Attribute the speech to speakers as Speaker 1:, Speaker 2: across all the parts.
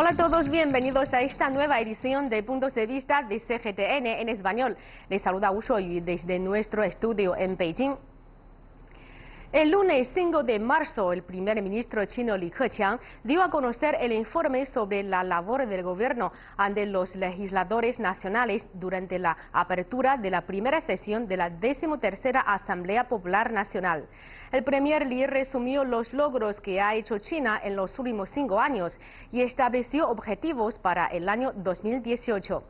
Speaker 1: Hola a todos, bienvenidos a esta nueva edición de Puntos de Vista de CGTN en español. Les saluda Wu Shuoyu desde nuestro estudio en Beijing. El lunes 5 de marzo, el primer ministro chino Li Keqiang dio a conocer el informe sobre la labor del gobierno ante los legisladores nacionales durante la apertura de la primera sesión de la 13ª Asamblea Popular Nacional. El premier Li resumió los logros que ha hecho China en los últimos 5 años y estableció objetivos para el año 2018.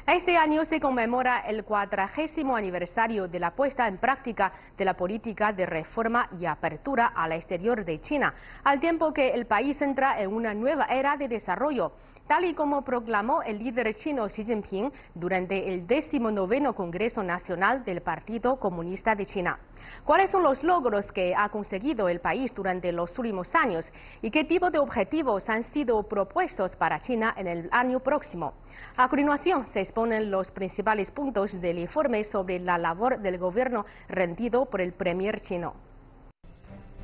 Speaker 1: Este año se conmemora el 40º aniversario de la puesta en práctica de la política de reforma y apertura al exterior de China, al tiempo que el país entra en una nueva era de desarrollo, tal y como proclamó el líder chino Xi Jinping durante el 19º Congreso Nacional del Partido Comunista de China. ¿Cuáles son los logros que ha conseguido el país durante los últimos años y qué tipo de objetivos han sido propuestos para China en el año próximo? A continuación se exponen los principales puntos del informe sobre la labor del gobierno rendido por el premier chino.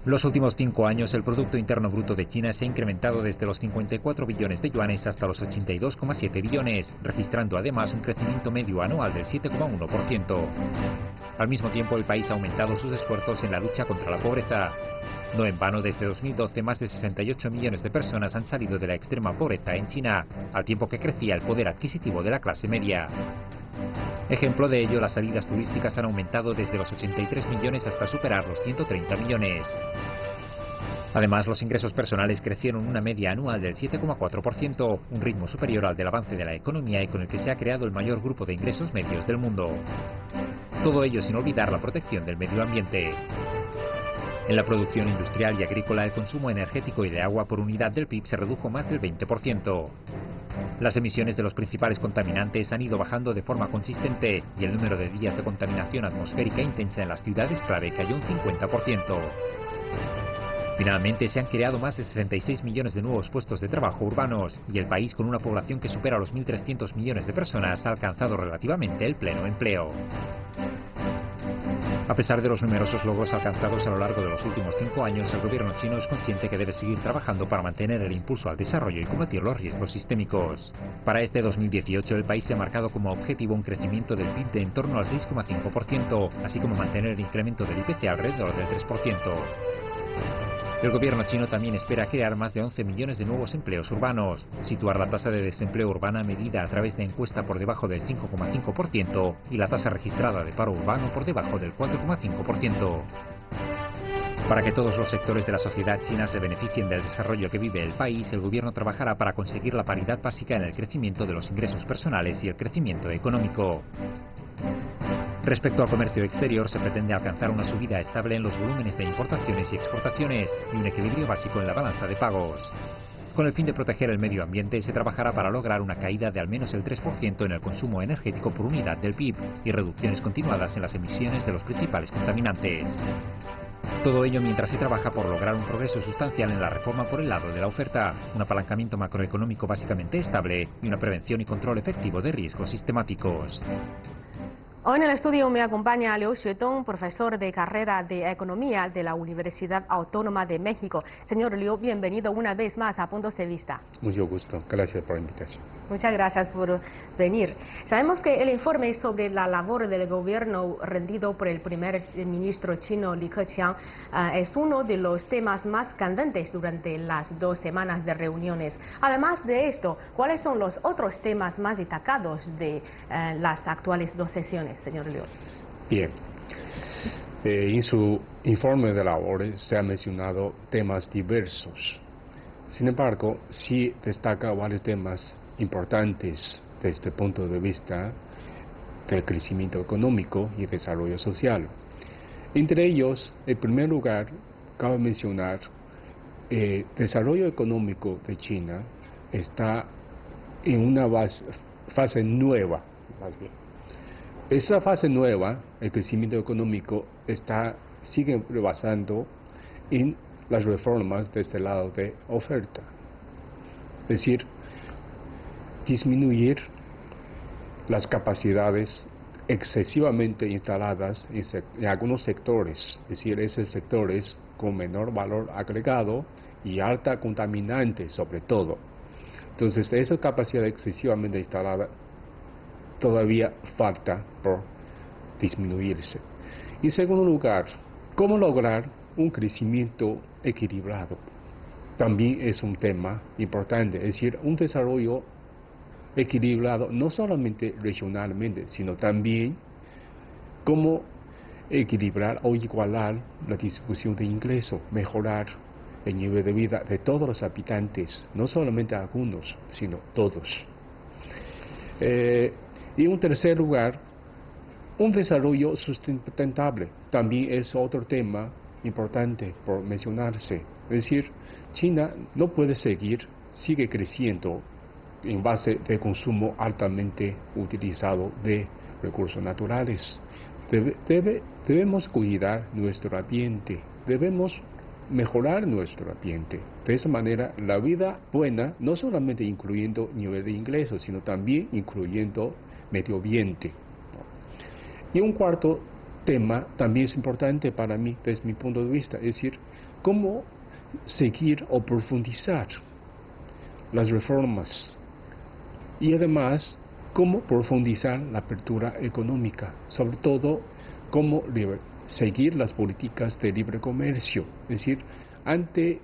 Speaker 2: Los últimos 5 años, el Producto Interno Bruto de China se ha incrementado desde los 54 billones de yuanes hasta los 82,7 billones, registrando además un crecimiento medio anual del 7,1%. Al mismo tiempo, el país ha aumentado sus esfuerzos en la lucha contra la pobreza. No en vano, desde 2012, más de 68 millones de personas han salido de la extrema pobreza en China, al tiempo que crecía el poder adquisitivo de la clase media. Ejemplo de ello, las salidas turísticas han aumentado desde los 83 millones hasta superar los 130 millones. Además, los ingresos personales crecieron una media anual del 7,4%, un ritmo superior al del avance de la economía y con el que se ha creado el mayor grupo de ingresos medios del mundo. Todo ello sin olvidar la protección del medio ambiente. En la producción industrial y agrícola, el consumo energético y de agua por unidad del PIB se redujo más del 20%. Las emisiones de los principales contaminantes han ido bajando de forma consistente y el número de días de contaminación atmosférica intensa en las ciudades clave cayó un 50%. Finalmente, se han creado más de 66 millones de nuevos puestos de trabajo urbanos y el país, con una población que supera los 1.300 millones de personas, ha alcanzado relativamente el pleno empleo. A pesar de los numerosos logros alcanzados a lo largo de los últimos 5 años, el gobierno chino es consciente que debe seguir trabajando para mantener el impulso al desarrollo y combatir los riesgos sistémicos. Para este 2018, el país se ha marcado como objetivo un crecimiento del PIB de en torno al 6,5%, así como mantener el incremento del IPC alrededor del 3%. El gobierno chino también espera crear más de 11 millones de nuevos empleos urbanos, situar la tasa de desempleo urbana medida a través de encuesta por debajo del 5,5% y la tasa registrada de paro urbano por debajo del 4,5%. Para que todos los sectores de la sociedad china se beneficien del desarrollo que vive el país, el gobierno trabajará para conseguir la paridad básica en el crecimiento de los ingresos personales y el crecimiento económico. Respecto al comercio exterior, se pretende alcanzar una subida estable en los volúmenes de importaciones y exportaciones y un equilibrio básico en la balanza de pagos. Con el fin de proteger el medio ambiente, se trabajará para lograr una caída de al menos el 3% en el consumo energético por unidad del PIB y reducciones continuadas en las emisiones de los principales contaminantes. Todo ello mientras se trabaja por lograr un progreso sustancial en la reforma por el lado de la oferta, un apalancamiento macroeconómico básicamente estable y una prevención y control efectivo de riesgos sistemáticos.
Speaker 1: Hoy en el estudio me acompaña Liu Xuetong, profesor de carrera de Economía de la Universidad Autónoma de México. Señor Liu, bienvenido una vez más a Puntos de Vista.
Speaker 3: Mucho gusto, gracias por la invitación.
Speaker 1: Muchas gracias por venir. Sabemos que el informe sobre la labor del gobierno rendido por el primer ministro chino Li Keqiang es uno de los temas más candentes durante las 2 semanas de reuniones. Además de esto, ¿cuáles son los otros temas más destacados de las actuales 2 sesiones, señor Liu?
Speaker 3: Bien. En su informe de labores se han mencionado temas diversos. Sin embargo, sí destaca varios temas importantes desde el punto de vista del crecimiento económico y desarrollo social. Entre ellos, en primer lugar, cabe mencionar el desarrollo económico de China está en una fase nueva, más bien. Esa fase nueva, el crecimiento económico, sigue rebasando en las reformas desde el lado de oferta. Es decir, disminuir las capacidades excesivamente instaladas en algunos sectores, es decir, esos sectores con menor valor agregado y alta contaminante sobre todo, Entonces, esa capacidad excesivamente instalada todavía falta por disminuirse. En segundo lugar, ¿cómo lograr un crecimiento equilibrado? También es un tema importante, es decir, un desarrollo equilibrado no solamente regionalmente, sino también cómo equilibrar o igualar la distribución de ingresos, mejorar el nivel de vida de todos los habitantes, no solamente algunos, sino todos. Y en tercer lugar, un desarrollo sustentable también es otro tema importante por mencionarse. Es decir, China no puede sigue creciendo en base de consumo altamente utilizado de recursos naturales. Debemos cuidar nuestro ambiente, debemos mejorar nuestro ambiente. De esa manera, la vida buena, no solamente incluyendo nivel de ingresos, sino también incluyendo medio ambiente. Y un cuarto tema también es importante para mí, desde mi punto de vista, es decir, cómo seguir o profundizar las reformas y además cómo profundizar la apertura económica, sobre todo cómo seguir las políticas de libre comercio, es decir, ante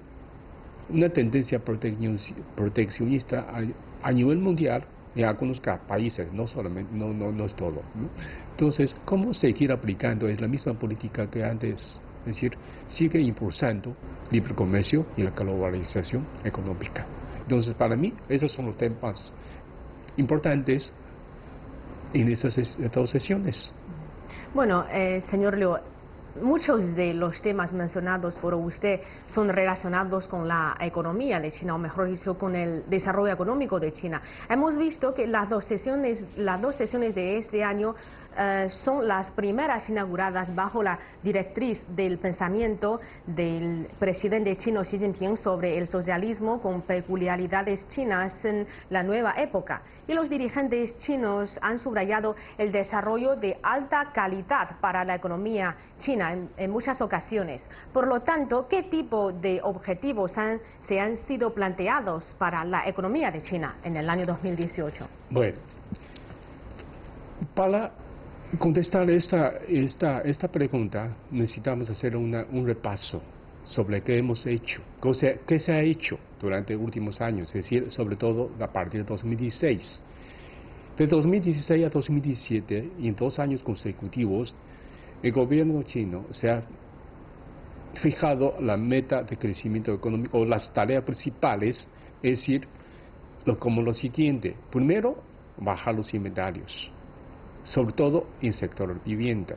Speaker 3: una tendencia proteccionista a nivel mundial en algunos países, no solamente, no es todo, ¿no? Entonces, ¿cómo seguir aplicando? Es la misma política que antes, es decir, sigue impulsando libre comercio y la globalización económica. Entonces, para mí, esos son los temas importantes en esas dos sesiones.
Speaker 1: Bueno, señor Liu, muchos de los temas mencionados por usted son relacionados con la economía de China, o mejor dicho, con el desarrollo económico de China. Hemos visto que las dos sesiones de este año son las primeras inauguradas bajo la directriz del pensamiento del presidente chino Xi Jinping sobre el socialismo con peculiaridades chinas en la nueva época. Y los dirigentes chinos han subrayado el desarrollo de alta calidad para la economía china en muchas ocasiones. Por lo tanto, ¿qué tipo de objetivos se han sido planteados para la economía de China en el año 2018?
Speaker 3: Bueno, para contestar esta pregunta, necesitamos hacer un repaso sobre qué hemos hecho, qué se ha hecho durante los últimos años, es decir, sobre todo a partir de 2016. De 2016 a 2017, y en 2 años consecutivos, el gobierno chino se ha fijado la meta de crecimiento económico, o las tareas principales, es decir, como lo siguiente. Primero, bajar los inventarios, sobre todo en el sector vivienda.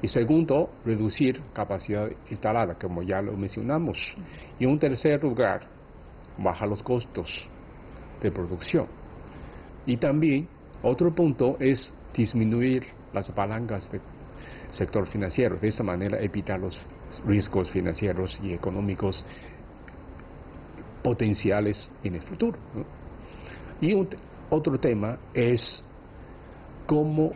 Speaker 3: Y segundo, reducir capacidad instalada, como ya lo mencionamos. Y en tercer lugar, bajar los costos de producción. Y también, otro punto es disminuir las palancas del sector financiero. De esa manera, evitar los riesgos financieros y económicos potenciales en el futuro, ¿no? Y otro tema es cómo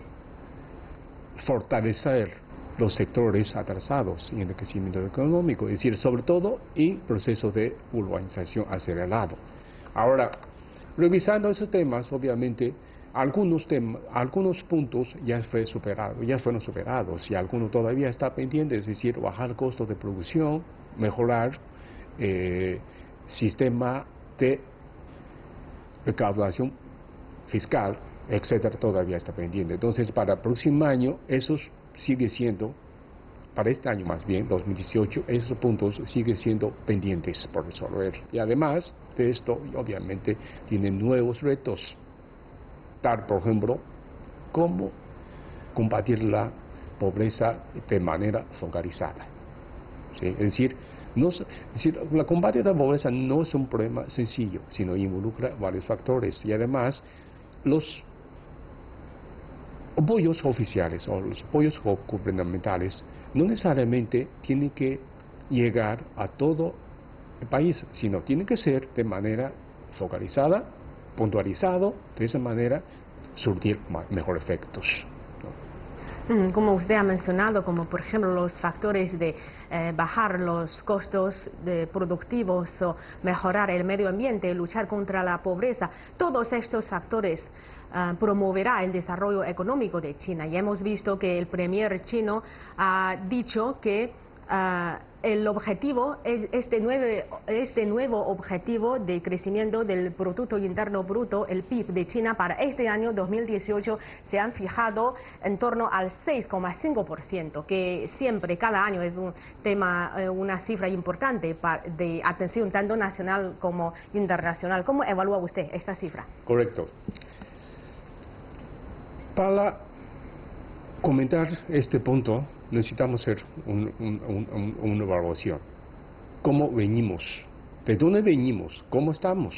Speaker 3: fortalecer los sectores atrasados en el crecimiento económico, es decir, sobre todo en procesos de urbanización acelerado. Ahora, revisando esos temas, obviamente, algunos puntos ya fueron superados y algunos todavía están pendientes, es decir, bajar costos de producción, mejorar sistema de recaudación fiscal, etcétera, todavía está pendiente. Entonces, para el próximo año, esos sigue siendo, para este año más bien, 2018, esos puntos siguen siendo pendientes por resolver. Y además de esto, obviamente, tienen nuevos retos. Tal, por ejemplo, cómo combatir la pobreza de manera focalizada. ¿Sí? Es decir, la combate de la pobreza no es un problema sencillo, sino involucra varios factores. Y además, los apoyos oficiales o los apoyos gubernamentales no necesariamente tienen que llegar a todo el país, sino tienen que ser de manera focalizada, puntualizado, de esa manera surtir mejor efectos, ¿no?
Speaker 1: Como usted ha mencionado, como por ejemplo los factores de bajar los costos productivos o mejorar el medio ambiente, luchar contra la pobreza, todos estos factores promoverá el desarrollo económico de China. Y hemos visto que el premier chino ha dicho que el objetivo, este nuevo objetivo de crecimiento del Producto Interno Bruto, el PIB de China para este año 2018, se han fijado en torno al 6,5%, que siempre, cada año es un tema, una cifra importante de atención tanto nacional como internacional. ¿Cómo evalúa usted esta cifra?
Speaker 3: Correcto. Para comentar este punto, necesitamos hacer una evaluación. ¿Cómo venimos? ¿De dónde venimos? ¿Cómo estamos?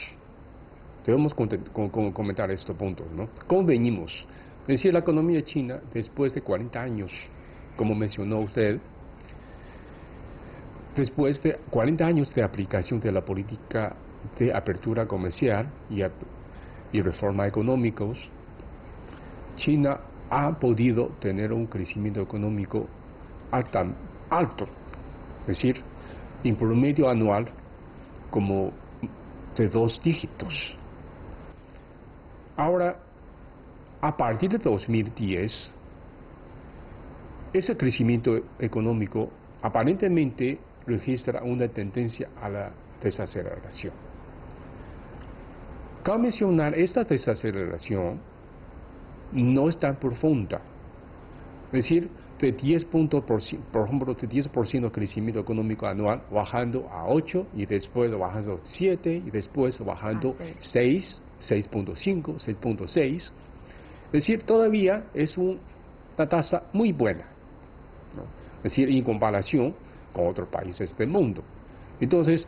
Speaker 3: Debemos comentar estos puntos, ¿no? ¿Cómo venimos? Es decir, la economía china, después de 40 años, como mencionó usted, después de 40 años de aplicación de la política de apertura comercial y reforma económicos, China ha podido tener un crecimiento económico alto, es decir, en promedio anual como de 2 dígitos. Ahora, a partir de 2010, ese crecimiento económico aparentemente registra una tendencia a la desaceleración. Cabe mencionar, esta desaceleración no es tan profunda. Es decir, de 10%, por ejemplo, de 10% de crecimiento económico anual, bajando a 8, y después bajando a 7, y después bajando 6, 6.5, 6.6. Es decir, todavía es una tasa muy buena, ¿no? Es decir, en comparación con otros países del mundo. Entonces,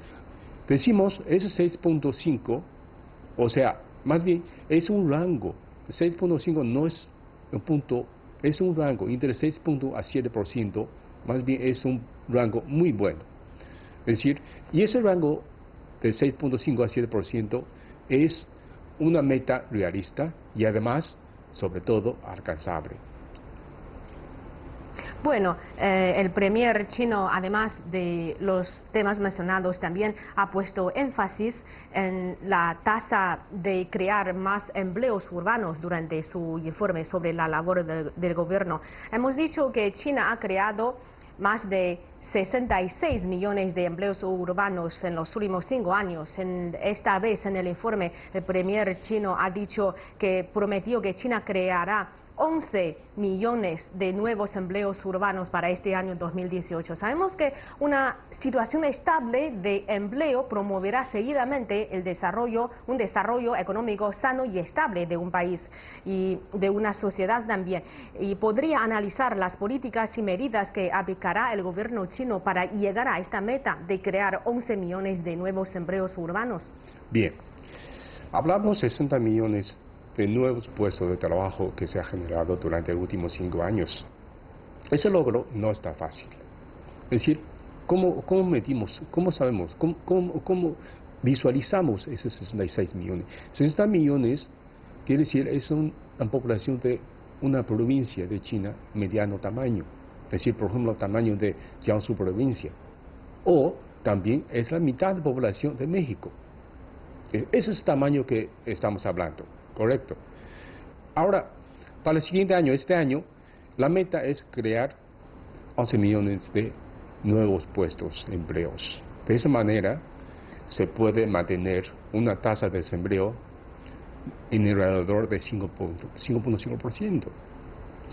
Speaker 3: decimos, ese 6.5, o sea, más bien, es un rango. 6.5 no es un punto, es un rango entre 6% a 7%, más bien es un rango muy bueno. Es decir, y ese rango de 6.5 a 7% es una meta realista y además, sobre todo, alcanzable.
Speaker 1: Bueno, el premier chino, además de los temas mencionados, también ha puesto énfasis en la tasa de crear más empleos urbanos durante su informe sobre la labor del gobierno. Hemos dicho que China ha creado más de 66 millones de empleos urbanos en los últimos 5 años. Esta vez en el informe el premier chino ha dicho que prometió que China creará 11 millones de nuevos empleos urbanos para este año 2018. Sabemos que una situación estable de empleo promoverá seguidamente un desarrollo económico sano y estable de un país y de una sociedad también. Y podría analizar las políticas y medidas que aplicará el gobierno chino para llegar a esta meta de crear 11 millones de nuevos empleos urbanos.
Speaker 3: Bien, hablamos de 60 millones de nuevos puestos de trabajo que se ha generado durante los últimos 5 años. Ese logro no está fácil. Es decir, ¿cómo medimos? ¿Cómo sabemos? ¿Cómo visualizamos esos 66 millones? 60 millones quiere decir es una población de una provincia de China mediano tamaño. Es decir, por ejemplo, el tamaño de Jiangsu provincia. O también es la mitad de población de México. Ese es el tamaño que estamos hablando. Correcto. Ahora, para el siguiente año, este año, la meta es crear 11 millones de nuevos puestos de empleos. De esa manera, se puede mantener una tasa de desempleo en alrededor de 5.5%.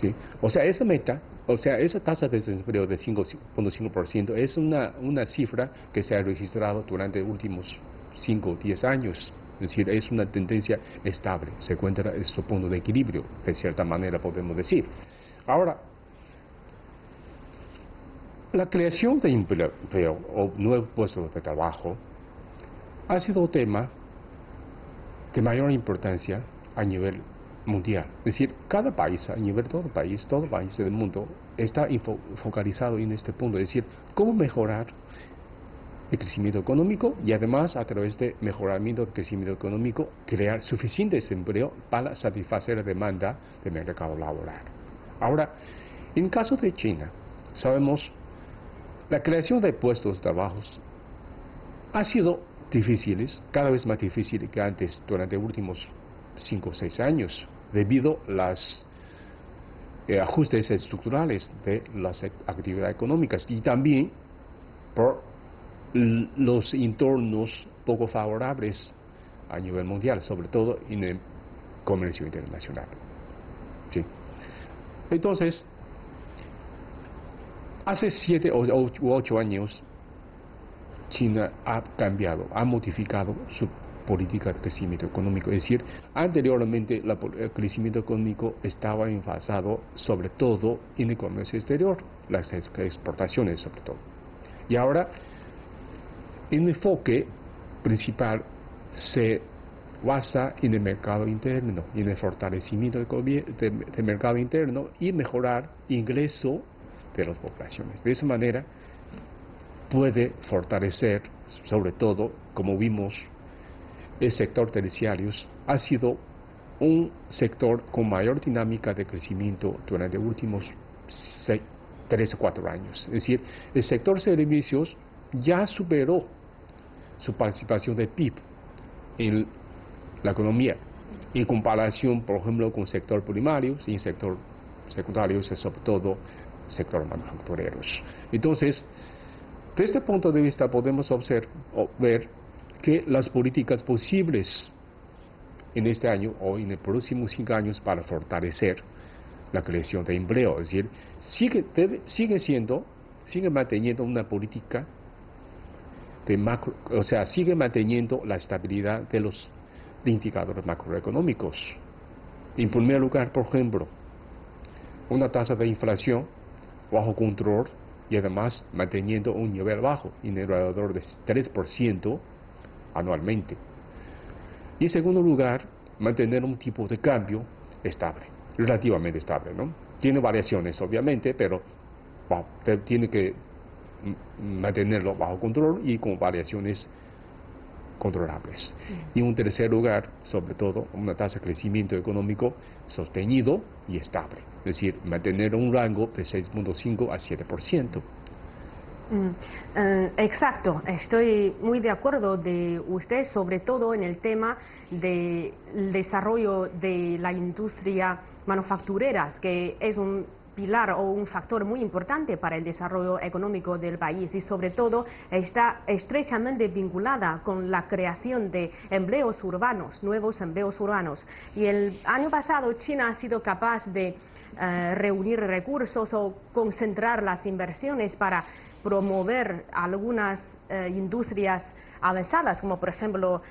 Speaker 3: ¿Sí? O sea, esa meta, esa tasa de desempleo de 5.5% es una cifra que se ha registrado durante los últimos 5 o 10 años. Es decir, es una tendencia estable, se encuentra en su punto de equilibrio, de cierta manera podemos decir. Ahora, la creación de empleo o nuevos puestos de trabajo ha sido un tema de mayor importancia a nivel mundial. Es decir, cada país, a nivel todo país del mundo, está focalizado en este punto, es decir, cómo mejorar el crecimiento económico y además a través de mejoramiento del crecimiento económico crear suficiente desempleo para satisfacer la demanda del mercado laboral. Ahora, En caso de China, sabemos, la creación de puestos de trabajo ha sido difíciles, cada vez más difícil que antes durante los últimos 5 o 6 años, debido a los ajustes estructurales de las actividades económicas y también por los entornos poco favorables a nivel mundial, sobre todo en el comercio internacional. ¿Sí? Entonces, hace 7 u 8 años, China ha cambiado, ha modificado su política de crecimiento económico. Es decir, anteriormente el crecimiento económico estaba enfasado sobre todo en el comercio exterior, las exportaciones sobre todo. Y ahora, el enfoque principal se basa en el mercado interno, en el fortalecimiento del mercado interno y mejorar el ingreso de las poblaciones. De esa manera puede fortalecer, sobre todo, como vimos, el sector terciario ha sido un sector con mayor dinámica de crecimiento durante los últimos 3 o 4 años. Es decir, el sector servicios ya superó su participación de PIB en la economía, en comparación, por ejemplo, con el sector primario y el sector secundario, sobre todo sector manufactureros. Entonces, desde este punto de vista podemos ver que las políticas posibles en este año o en los próximos 5 años para fortalecer la creación de empleo, es decir, sigue manteniendo una política de macro, o sea, sigue manteniendo la estabilidad de los indicadores macroeconómicos. En primer lugar, por ejemplo, una tasa de inflación bajo control y además manteniendo un nivel bajo, en alrededor de 3% anualmente. Y en segundo lugar, mantener un tipo de cambio estable, relativamente estable, ¿no? Tiene variaciones, obviamente, pero tiene que mantenerlo bajo control y con variaciones controlables. Y en un tercer lugar, sobre todo, una tasa de crecimiento económico sostenido y estable, es decir, mantener un rango de 6.5 a 7%.
Speaker 1: Exacto, estoy muy de acuerdo de usted, sobre todo en el tema del desarrollo de la industria manufacturera, que es un pilar o un factor muy importante para el desarrollo económico del país y sobre todo está estrechamente vinculada con la creación de empleos urbanos, nuevos empleos urbanos. Y el año pasado China ha sido capaz de reunir recursos o concentrar las inversiones para promover algunas industrias avanzadas, como por ejemplo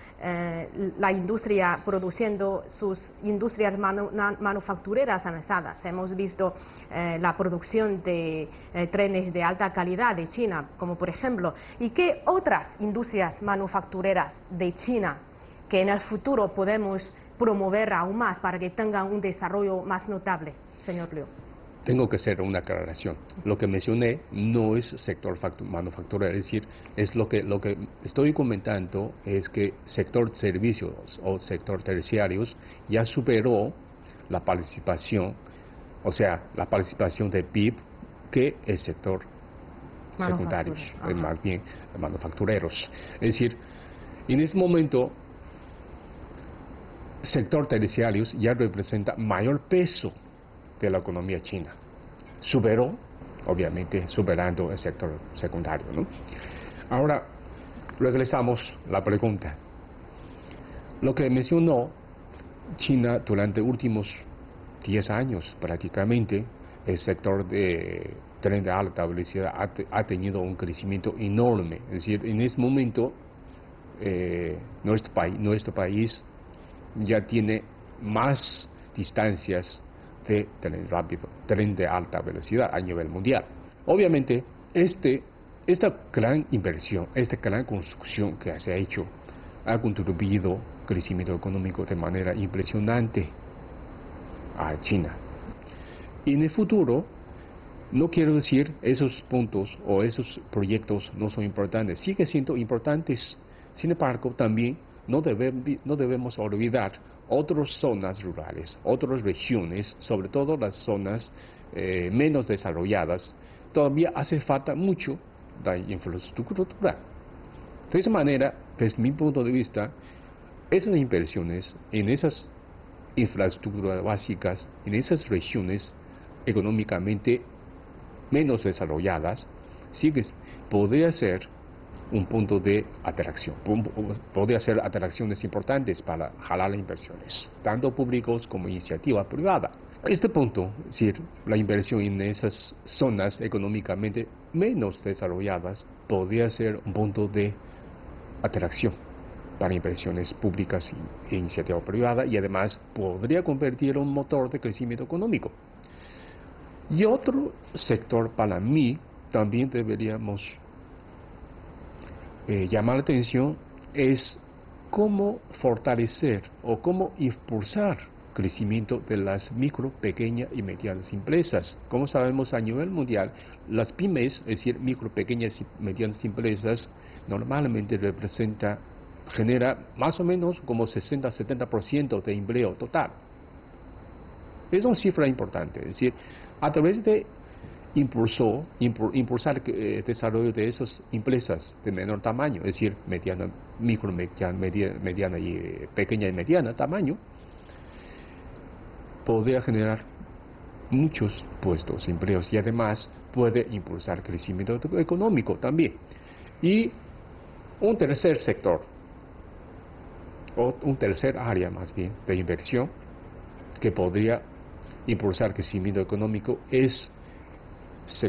Speaker 1: la industria produciendo sus industrias manufactureras avanzadas. Hemos visto la producción de trenes de alta calidad de China, como por ejemplo. ¿Y qué otras industrias manufactureras de China que en el futuro podemos promover aún más para que tengan un desarrollo más notable, señor Liu?
Speaker 3: Tengo que hacer una aclaración. Lo que mencioné no es sector manufacturero, es decir, es lo que estoy comentando es que sector servicios o sector terciarios ya superó la participación, o sea, la participación de PIB que el sector secundario, más bien manufactureros. Es decir, en este momento, sector terciarios ya representa mayor peso de la economía china. Superó, obviamente, superando el sector secundario, ¿no? Ahora, regresamos a la pregunta. Lo que mencionó, China durante los últimos 10 años prácticamente, el sector de tren de alta velocidad ha tenido un crecimiento enorme. Es decir, en este momento, nuestro país ya tiene más distancias de tren rápido, tren de alta velocidad a nivel mundial. Obviamente, esta gran inversión, esta gran construcción que se ha hecho, ha contribuido al crecimiento económico de manera impresionante a China. Y en el futuro, no quiero decir esos puntos o esos proyectos no son importantes, siguen siendo importantes. Sin embargo, también no debemos olvidar otras zonas rurales, otras regiones, sobre todo las zonas menos desarrolladas. Todavía hace falta mucho la infraestructura. De esa manera, desde mi punto de vista, esas inversiones en esas infraestructuras básicas, en esas regiones económicamente menos desarrolladas, sí que podría ser un punto de atracción, podría ser atracciones importantes para jalar inversiones, tanto públicos como iniciativa privada. Este punto, es decir, la inversión en esas zonas económicamente menos desarrolladas, podría ser un punto de atracción para inversiones públicas e iniciativa privada, y además podría convertir en un motor de crecimiento económico. Y otro sector para mí también deberíamos llamar la atención es cómo fortalecer o cómo impulsar el crecimiento de las micro, pequeñas y medianas empresas. Como sabemos, a nivel mundial, las pymes, es decir, micro, pequeñas y medianas empresas, normalmente genera más o menos como 60-70% de empleo total. Es una cifra importante, es decir, a través de impulsar el desarrollo de esas empresas de menor tamaño, es decir, mediana y pequeña y mediana tamaño, podría generar muchos puestos, empleos, y además puede impulsar crecimiento económico también. Y un tercer sector, o un tercer área más bien de inversión que podría impulsar crecimiento económico es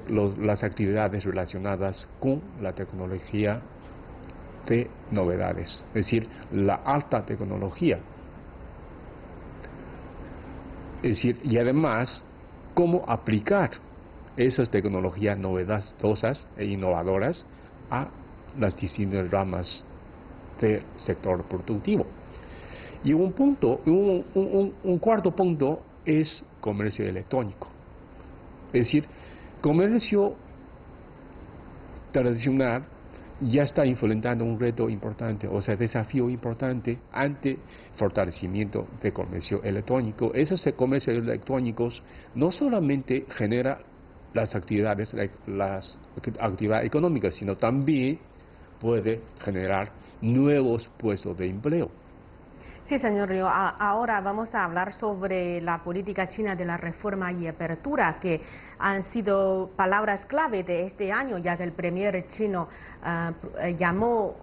Speaker 3: las actividades relacionadas con la tecnología de novedades, es decir, la alta tecnología. Es decir, y además, cómo aplicar esas tecnologías novedosas e innovadoras a las distintas ramas del sector productivo. Y un cuarto punto es comercio electrónico. Es decir, comercio tradicional ya está enfrentando un reto importante, o sea, desafío importante ante el fortalecimiento de comercio electrónico. Esos comercios electrónicos no solamente generan las actividades económicas, sino también puede generar nuevos puestos de empleo.
Speaker 1: Sí, señor Liu. Ahora vamos a hablar sobre la política china de la reforma y apertura, que han sido palabras clave de este año, ya que el premier chino llamó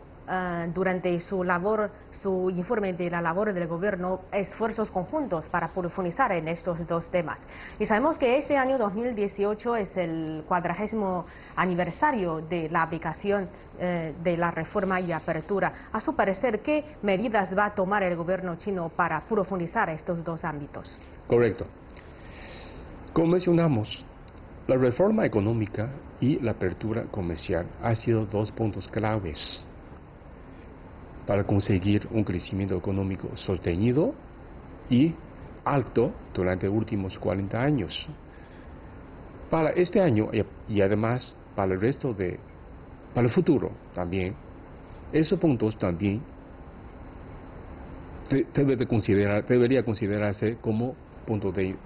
Speaker 1: durante su informe de la labor del gobierno, esfuerzos conjuntos para profundizar en estos dos temas. Y sabemos que este año 2018 es el 40º aniversario de la aplicación de la reforma y apertura. A su parecer, ¿qué medidas va a tomar el gobierno chino para profundizar estos dos ámbitos?
Speaker 3: Correcto. Como mencionamos, la reforma económica y la apertura comercial han sido dos puntos claves para conseguir un crecimiento económico sostenido y alto durante los últimos 40 años. Para este año y además para el futuro también, esos puntos también debería considerarse como punto de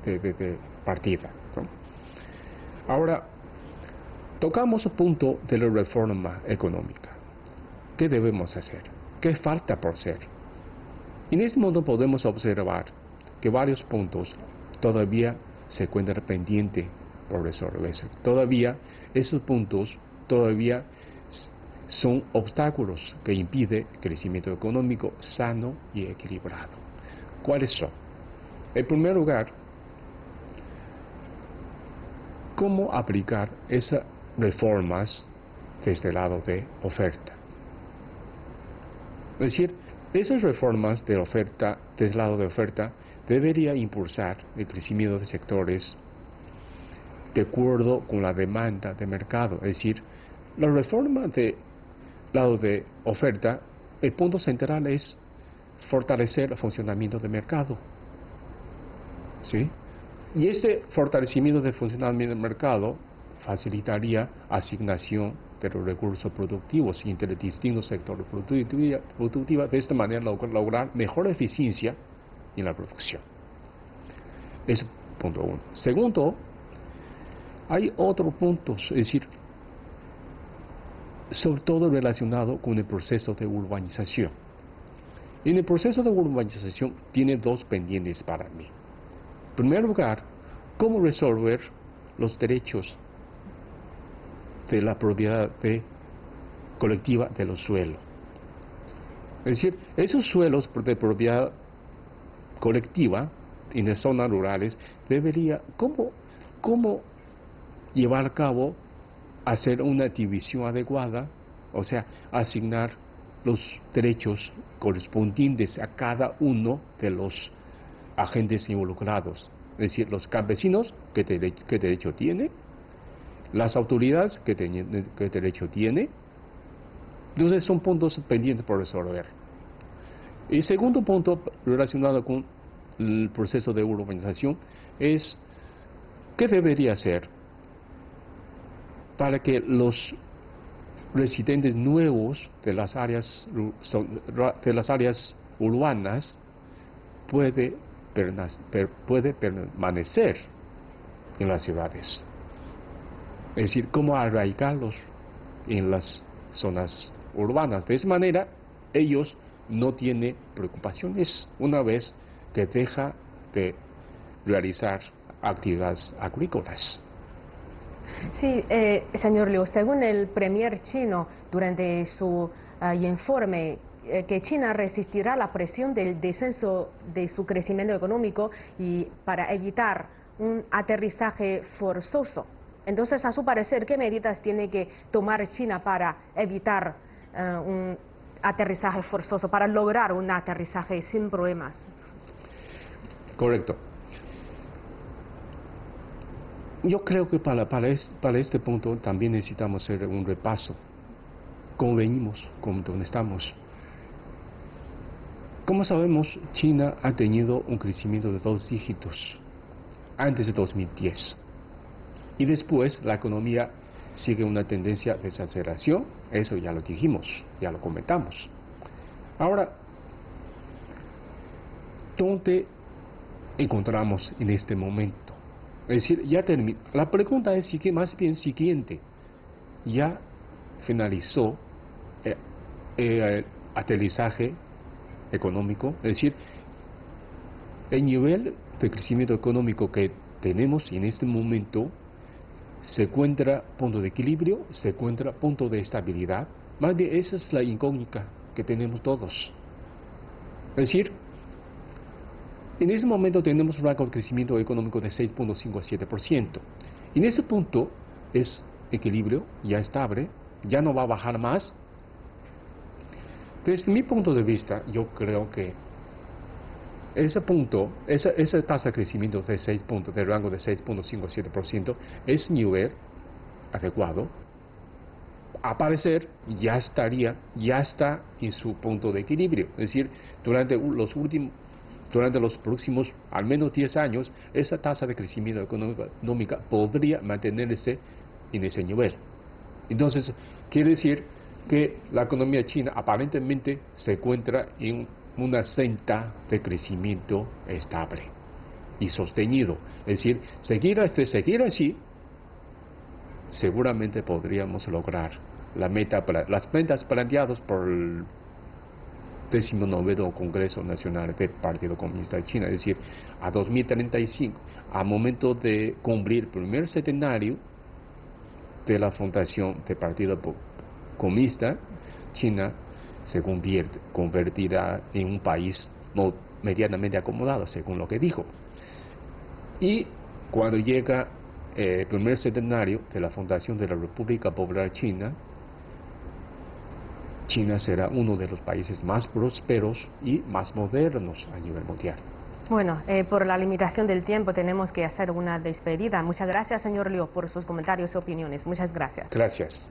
Speaker 3: partida, ¿no? Ahora, tocamos el punto de la reforma económica. ¿Qué debemos hacer? ¿Qué falta por hacer? En este modo podemos observar que varios puntos todavía se encuentran pendientes por resolverse. Todavía esos puntos son obstáculos que impiden el crecimiento económico sano y equilibrado. ¿Cuáles son? En primer lugar, ¿cómo aplicar esas reformas desde el lado de oferta? Es decir, esas reformas de oferta, desde el lado de oferta, debería impulsar el crecimiento de sectores de acuerdo con la demanda de mercado. Es decir, la reforma del lado de oferta, el punto central es fortalecer el funcionamiento del mercado, ¿sí? Y este fortalecimiento del funcionamiento del mercado facilitaría asignación de los recursos productivos entre distintos sectores productivos, de esta manera lograr mejor eficiencia en la producción. Es punto uno. Segundo, hay otros puntos, es decir, sobre todo relacionado con el proceso de urbanización. En el proceso de urbanización tiene dos pendientes para mí. En primer lugar, cómo resolver los derechos de la propiedad colectiva de los suelos. Es decir, esos suelos de propiedad colectiva en las zonas rurales debería, ¿cómo llevar a cabo, hacer una división adecuada, o sea, asignar los derechos correspondientes a cada uno de los agentes involucrados? Es decir, los campesinos, ¿qué derecho tiene? Las autoridades, ¿qué derecho tiene? Entonces son puntos pendientes por resolver. El segundo punto relacionado con el proceso de urbanización es ¿qué debería hacer para que los residentes nuevos de las áreas urbanas puede permanecer en las ciudades? Es decir, cómo arraigarlos en las zonas urbanas. De esa manera, ellos no tienen preocupaciones una vez que deja de realizar actividades agrícolas.
Speaker 1: Sí, señor Liu, según el premier chino, durante su informe, que China resistirá la presión del descenso de su crecimiento económico y para evitar un aterrizaje forzoso. Entonces, a su parecer, ¿qué medidas tiene que tomar China para evitar un aterrizaje forzoso, para lograr un aterrizaje sin problemas?
Speaker 3: Correcto. Yo creo que para este punto también necesitamos hacer un repaso. Cómo venimos, dónde estamos. Como sabemos, China ha tenido un crecimiento de 2 dígitos antes de 2010. Y después la economía sigue una tendencia de desaceleración, eso ya lo dijimos, ya lo comentamos. Ahora, ¿dónde encontramos en este momento? Es decir, ya terminó. La pregunta es más bien siguiente. Ya finalizó el aterrizaje económico, es decir, el nivel de crecimiento económico que tenemos en este momento se encuentra punto de equilibrio, se encuentra punto de estabilidad. Más bien esa es la incógnita que tenemos todos. Es decir, en este momento tenemos un rango de crecimiento económico de 6.5 a 7%. En ese punto es equilibrio, ya estable, ya no va a bajar más. Desde mi punto de vista, yo creo que ese punto, esa tasa de crecimiento de 6 puntos, del rango de 6.5 a 7%, es nivel adecuado. A parecer, ya está en su punto de equilibrio. Es decir, durante los próximos al menos 10 años, esa tasa de crecimiento económica podría mantenerse en ese nivel. Entonces, quiere decir que la economía china aparentemente se encuentra en una senda de crecimiento estable y sostenido. Es decir, seguir así, seguramente podríamos lograr las metas planteadas por el 19º Congreso Nacional del Partido Comunista de China, es decir, a 2035, al momento de cumplir el primer centenario de la fundación del Partido Comunista, China se convertirá en un país medianamente acomodado, según lo que dijo. Y cuando llega el primer centenario de la fundación de la República Popular China, China será uno de los países más prósperos y más modernos a nivel mundial.
Speaker 1: Bueno, por la limitación del tiempo tenemos que hacer una despedida. Muchas gracias, señor Liu, por sus comentarios y opiniones. Muchas gracias.
Speaker 3: Gracias.